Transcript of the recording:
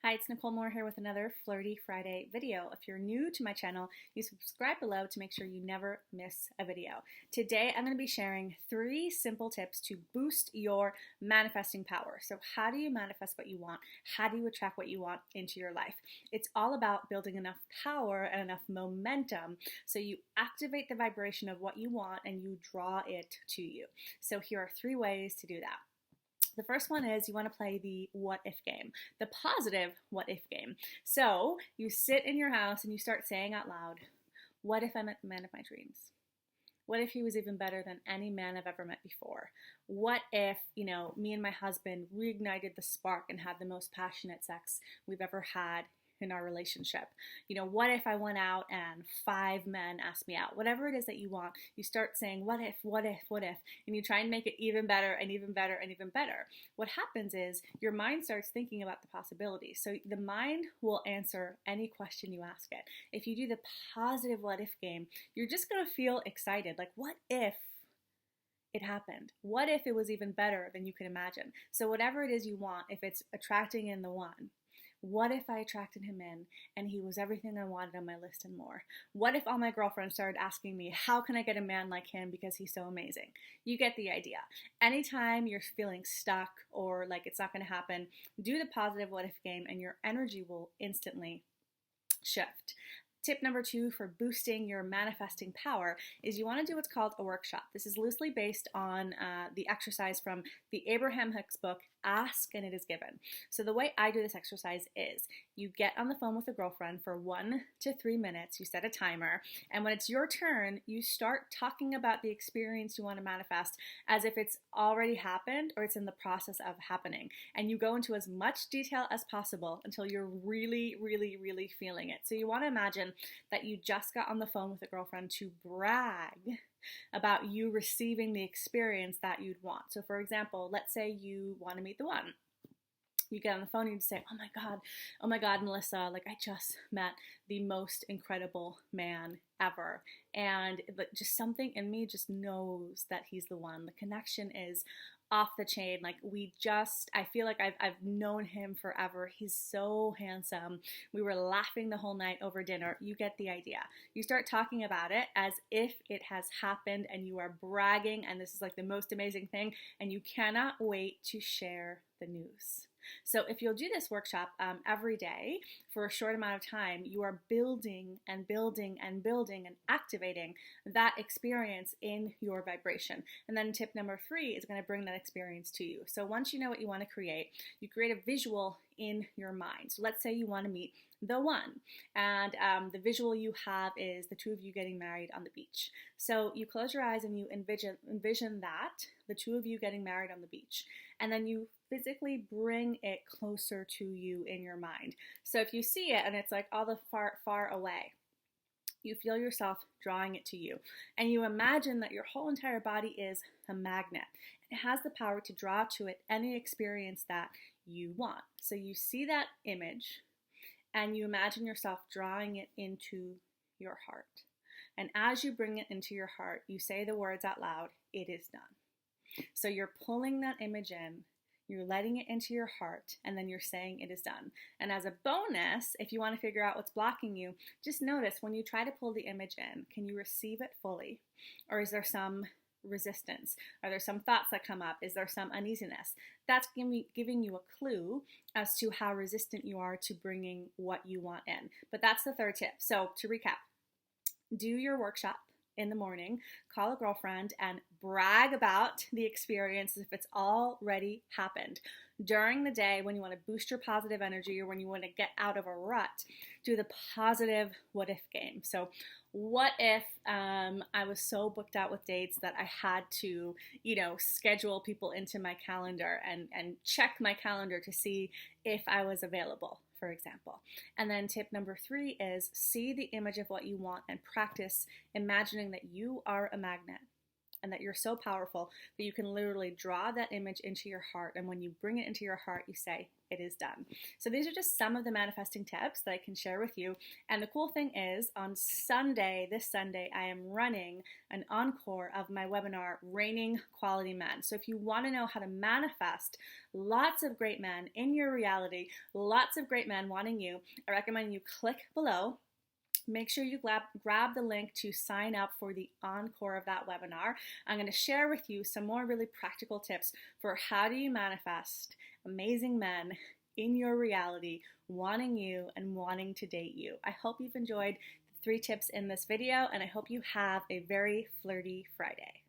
Hi, it's Nicole Moore here with another Flirty Friday video. If you're new to my channel, you subscribe below to make sure you never miss a video. Today, I'm going to be sharing 3 simple tips to boost your manifesting power. So how do you manifest what you want? How do you attract what you want into your life? It's all about building enough power and enough momentum so you activate the vibration of what you want and you draw it to you. So here are 3 ways to do that. The first one is you want to play the what if game, the positive what if game. So you sit in your house and you start saying out loud, what if I met the man of my dreams? What if he was even better than any man I've ever met before? What if, me and my husband reignited the spark and had the most passionate sex we've ever had in our relationship? What if I went out and 5 men asked me out? Whatever it is that you want, you start saying, what if, what if, what if, and you try and make it even better and even better and even better. What happens is your mind starts thinking about the possibilities. So the mind will answer any question you ask it. If you do the positive what if game, you're just going to feel excited. Like, what if it happened? What if it was even better than you could imagine? So whatever it is you want, if it's attracting in the one, what if I attracted him in and he was everything I wanted on my list and more? What if all my girlfriends started asking me, how can I get a man like him because he's so amazing? You get the idea. Anytime you're feeling stuck or like it's not going to happen, do the positive what if game and your energy will instantly shift. Tip number 2 for boosting your manifesting power is you want to do what's called a workshop. This is loosely based on the exercise from the Abraham Hicks book, Ask and It Is Given. So the way I do this exercise is you get on the phone with a girlfriend for 1 to 3 minutes, you set a timer, and when it's your turn, you start talking about the experience you want to manifest as if it's already happened or it's in the process of happening. And you go into as much detail as possible until you're really, really, really feeling it. So you want to imagine that you just got on the phone with a girlfriend to brag about you receiving the experience that you'd want. So for example, let's say you want to meet the one. You get on the phone and you say, oh my God, Melissa, like I just met the most incredible man ever. And just something in me just knows that he's the one. The connection is off the chain. Like I feel like I've known him forever. He's so handsome. We were laughing the whole night over dinner. You get the idea. You start talking about it as if it has happened and you are bragging and this is like the most amazing thing and you cannot wait to share the news. So if you'll do this workshop every day for a short amount of time, you are building and building and building and activating that experience in your vibration. And then tip number 3 is going to bring that experience to you. So once you know what you want to create, you create a visual in your mind. So let's say you want to meet the one, and the visual you have is the 2 of you getting married on the beach. So you close your eyes and you envision that, the 2 of you getting married on the beach, and then you physically bring it closer to you in your mind. So if you see it and it's like all the far away, you feel yourself drawing it to you, and you imagine that your whole entire body is a magnet. It has the power to draw to it any experience that you want. So you see that image and you imagine yourself drawing it into your heart. And as you bring it into your heart, you say the words out loud, it is done. So you're pulling that image in, you're letting it into your heart, and then you're saying it is done. And as a bonus, if you want to figure out what's blocking you, just notice when you try to pull the image in, can you receive it fully? Or is there some resistance? Are there some thoughts that come up? Is there some uneasiness? That's giving you a clue as to how resistant you are to bringing what you want in. But that's the 3rd tip. So to recap, do your workshop in the morning, call a girlfriend and brag about the experience as if it's already happened. During the day, when you want to boost your positive energy or when you want to get out of a rut, do the positive what if game. So what if I was so booked out with dates that I had to, schedule people into my calendar and check my calendar to see if I was available, for example. And then tip number 3 is see the image of what you want and practice imagining that you are a magnet and that you're so powerful that you can literally draw that image into your heart. And when you bring it into your heart, you say, it is done. So these are just some of the manifesting tips that I can share with you. And the cool thing is, on Sunday, this Sunday, I am running an encore of my webinar, Raining Quality Men. So if you want to know how to manifest lots of great men in your reality, lots of great men wanting you, I recommend you click below. Make sure you grab the link to sign up for the encore of that webinar. I'm going to share with you some more really practical tips for how do you manifest amazing men in your reality, wanting you and wanting to date you. I hope you've enjoyed the 3 tips in this video, and I hope you have a very flirty Friday.